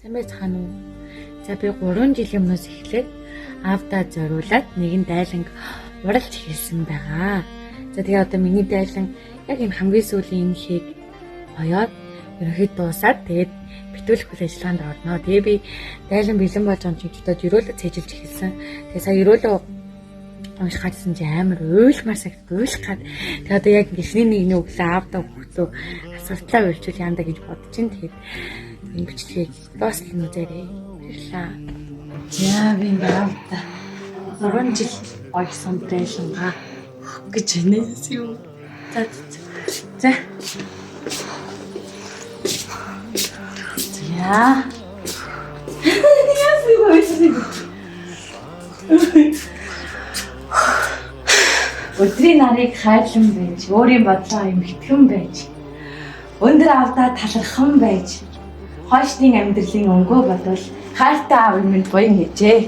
Сайн байцгаана уу? За би 3 жилийн өмнөөс эхлээд аавдаа зориулаад нэгэн дайланг уралж хэлсэн байгаа. За тэгээ одоо миний дайлан яг энэ хамгийн сүүлийн хийг оёод ерөнхийд дуусаад тэгээд битүүлэх үйл ажиллагаанд орно. Тэгээ би дайлан бэлэн болж байгаа юм чигтдод ерөөлө цээжилж эхэлсэн. Тэгээ сая ерөөлөө уншихаадсан чи амар уйлмаар сагт уйлах гад. Тэгээ одоо яг гişний нэгний өглөө аавдаа хөглөө асуултлаа уйлчул яанда гэж бодож чинь тэгээд энэ бичлэгийг дуусгах үзээрэй. Баярлалаа. Яа би аавдаа 3 жил ойсон дайлангаа гэж хэнээс юм. За. Ja. Өдрийн нарыг хайрлан байж, өөрийн бодлоо эмхтгэн байж, өндөр авдаа талархан байж, хойшдын амьдралын өнгөө бодвол хайртай аав минь буян гэжээ.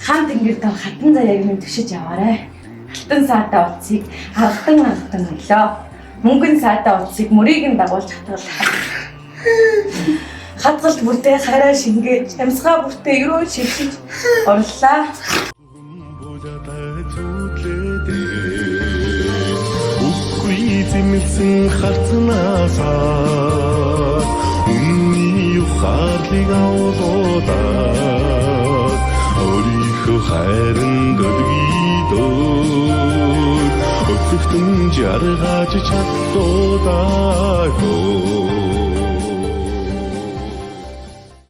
Хамт ингэрд хатан заяаг минь төшөж яваарай. Алтан саатаа утсыг хагтан орлоо. Мөнгөн саатаа утсыг мөрийг нь дагуулж хатгал. Хатгалт бүртээ хараа шингээж, амьсгаа бүртээ өрөө шившиж орлаа. Үгүй зэмлсэн харцнаасаа үнний ухаарлыг авлуудаад өөрийнхөө хайран дөлгийдөө өглөختөн жаргаж чадлуудаа